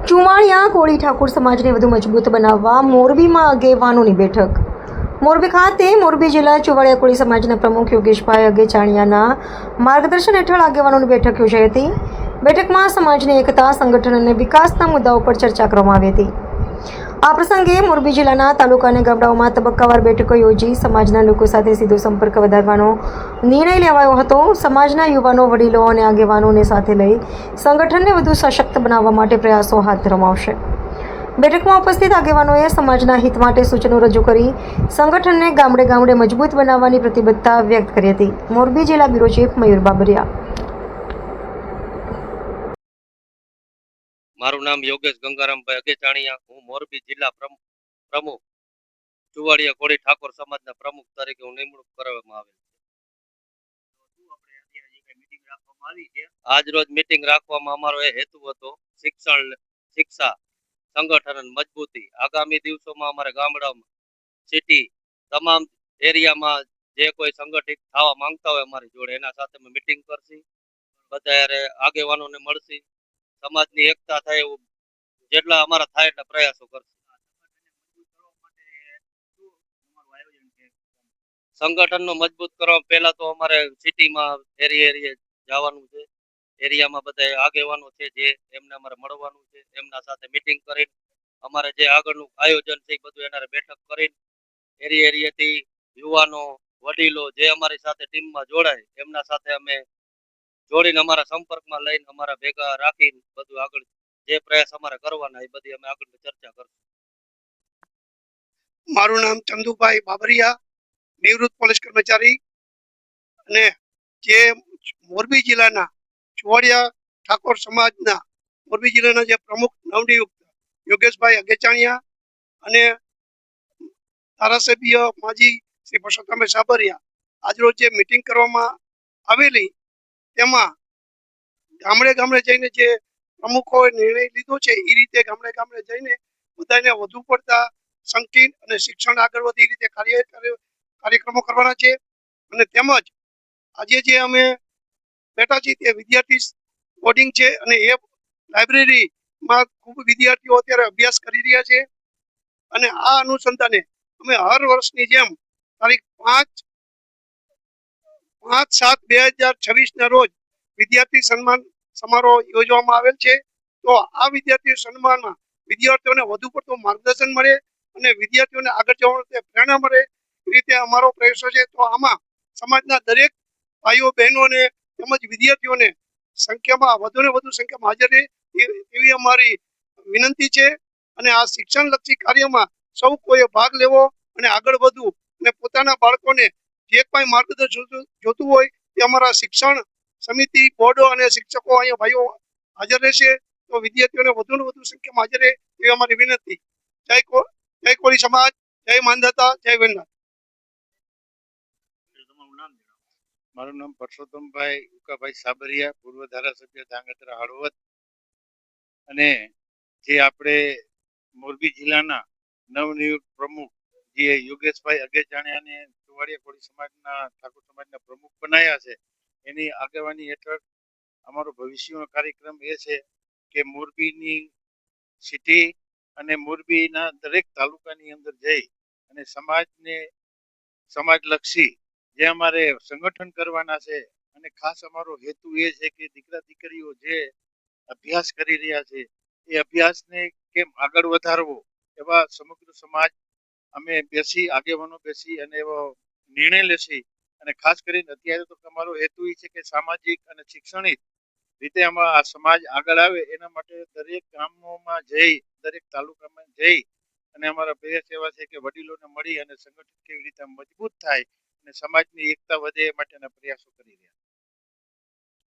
ચુવાણિયા કોળી ઠાકોર સમાજને વધુ મજબૂત બનાવવા મોરબીમાં આગેવાનોની બેઠક. મોરબી ખાતે મોરબી જિલ્લા ચુવાણિયા કોળી સમાજના પ્રમુખ યોગેશભાઈ અગેચાણીયાના માર્ગદર્શન હેઠળ આગેવાનોની બેઠક યોજાઈ હતી. બેઠકમાં સમાજની એકતા, સંગઠન અને વિકાસના મુદ્દાઓ પર ચર્ચા કરવામાં આવી હતી. આ પ્રસંગે મોરબી જિલ્લાના તાલુકા અને ગામડાઓમાં તબક્કાવાર બેઠકો યોજી સમાજના લોકો સાથે સીધો સંપર્ક વધારવાનો નિર્ણય લેવાયો હતો. સમાજના યુવાનો, વડીલો અને આગેવાનોને સાથે લઈ સંગઠનને વધુ સશક્ત બનાવવા માટે પ્રયાસો હાથ ધરવામાં આવશે. બેઠકમાં ઉપસ્થિત આગેવાનોએ સમાજના હિત માટે સૂચનો રજૂ કરી સંગઠનને ગામડે ગામડે મજબૂત બનાવવાની પ્રતિબદ્ધતા વ્યક્ત કરી હતી. મોરબી જિલ્લા બ્યુરો ચીફ મયુર બાબરિયા. મારું નામ યોગેશ ગંગારામભાઈ અગેચાણીયા. હું મોરબી જિલ્લા પ્રમુખ ચુવાડિયા કોળી ઠાકોર સમાજના પ્રમુખ તરીકે હું નિમણૂક કરવામાં આવેલ છે. આજ રોજ મીટિંગ રાખવામાં અમારો એ હેતુ હતો શિક્ષા, સંગઠન અને મજબૂતી. આગામી દિવસોમાં અમારે ગામડામાં, સિટી, તમામ એરિયામાં જે કોઈ સંગઠિત થવા માંગતા હોય અમારી જોડે, એના સાથે અમે મીટિંગ કરશી. બધા આગેવાનોને મળશી. સમાજની એકતા થાય એવું જેટલા અમારા થાય એટલા પ્રયાસો કરશે. સંગઠનનો મજબૂત કરવા પહેલા તો અમારે સિટીમાં એરિયા જવાનું છે. એરિયામાં બધા આગેવાનો છે જે એમને અમારે મળવાનું છે. એમના સાથે મીટિંગ કરીને અમારે જે આગળનું આયોજન છે એ બધું એના બેઠક કરીને એરિયાથી યુવાનો, વડીલો જે અમારી સાથે ટીમમાં જોડાય એમના સાથે અમે જોડીને અમારા સંપર્કમાં લઈને અમારા ભેગા રાખીને બધું આગળ જે પ્રયાસ અમારે કરવાના એ બધી અમે આગળ ચર્ચા કરશું. મારું નામ ચંદુભાઈ બાબરિયા, નિવૃત્ત પોલીસ કર્મચારી અને જે મોરબી જિલ્લાના ચુવાડિયા ઠાકોર સમાજના મોરબી જિલ્લાના જે પ્રમુખ નવનિયુક્ત યોગેશભાઈ અગેચાણીયા અને ધારાસભ્ય માજી શ્રી પરસોત્તમભાઈ સાબરિયા આજરોજ જે મિટિંગ કરવામાં આવેલી તેમાં ગામડે ગામડે જઈને જે પ્રમુખોએ નિર્ણય લીધો છે એ રીતે ગામડે ગામડે જઈને બધાને વધુ પડતા સંકીર્ણ અને શિક્ષણ આગળ વધે એ રીતે કાર્યક્રમો કરવાના છે. અને તેમજ આજે જે અમે બેઠા છીએ તે વિદ્યાર્થી બોર્ડિંગ છે અને એ લાઇબ્રેરીમાં ખૂબ વિદ્યાર્થીઓ અત્યારે અભ્યાસ કરી રહ્યા છે. અને આ અનુસંધાને અમે હર વર્ષની જેમ તારીખ 5/7/2026 ના રોજ વિદ્યાર્થી સન્માન સમારોહ યોજવામાં આવેલ છે. તો આ વિદ્યાર્થી સન્માનમાં વિદ્યાર્થીઓને વધુ પડતું માર્ગદર્શન મળે અને વિદ્યાર્થીઓને આગળ જવાની પ્રેરણા મળે એ રીતે અમારો પ્રયાસો છે. તો આમાં સમાજના દરેક ભાઈઓ, બહેનોને તેમજ વિદ્યાર્થીઓને સંખ્યામાં વધુને વધુ સંખ્યામાં હાજર રહે એવી અમારી વિનંતી છે. અને આ શિક્ષણલક્ષી કાર્યમાં સૌ કોઈએ ભાગ લેવો અને આગળ વધવું અને પોતાના બાળકોને જે કોઈ માર્ગદર્શન જોતું હોય તે અમારા શિક્ષણ સમિતિ, બોર્ડો અને શિક્ષકો અહીંયા ભાઈઓ હાજર રહેશે. તો વિદ્યાર્થીઓને વધુને વધુ સંખ્યામાં હાજર રહે એવી અમારી વિનંતી. જય કોળી સમાજ, જય માનદાતા, જય વેલનાથ. મારું નામ પરસોત્તમભાઈ ઉકાભાઈ સાબરિયા, પૂર્વ ધારાસભ્ય ધાંગધ્રા હળવદ. અને જે આપણે મોરબી જિલ્લાના નવનિયુક્ત પ્રમુખ જે યોગેશભાઈ અગેચાણીયાને ચુવાડિયા કોળી સમાજના ઠાકોર સમાજના પ્રમુખ બનાવ્યા છે, એની આગેવાની હેઠળ અમારો ભવિષ્યનો કાર્યક્રમ એ છે કે મોરબીની સિટી અને મોરબીના દરેક તાલુકાની અંદર જઈ અને સમાજલક્ષી જે અમારે સંગઠન કરવાના છે. અને ખાસ અમારો હેતુ એ છે કે દીકરા દીકરીઓ જે અભ્યાસ કરી રહ્યા છે એ અભ્યાસને કેમ આગળ વધારવો, એવા સમગ્ર સમાજ અમે આગેવાનો બેસી અને એવો નિર્ણય લેશી. અને ખાસ કરીને અત્યારે તો અમારો હેતુ એ છે કે સામાજિક અને શૈક્ષણિક રીતે આમાં આ સમાજ આગળ આવે એના માટે દરેક ગામોમાં જઈ, દરેક તાલુકામાં જઈ અને અમારા પ્રયાસ એવા છે કે વડીલોને મળી અને સંગઠન કેવી રીતે મજબૂત થાય અને સમાજની એકતા વધે એ માટેના પ્રયાસો કરી રહ્યા.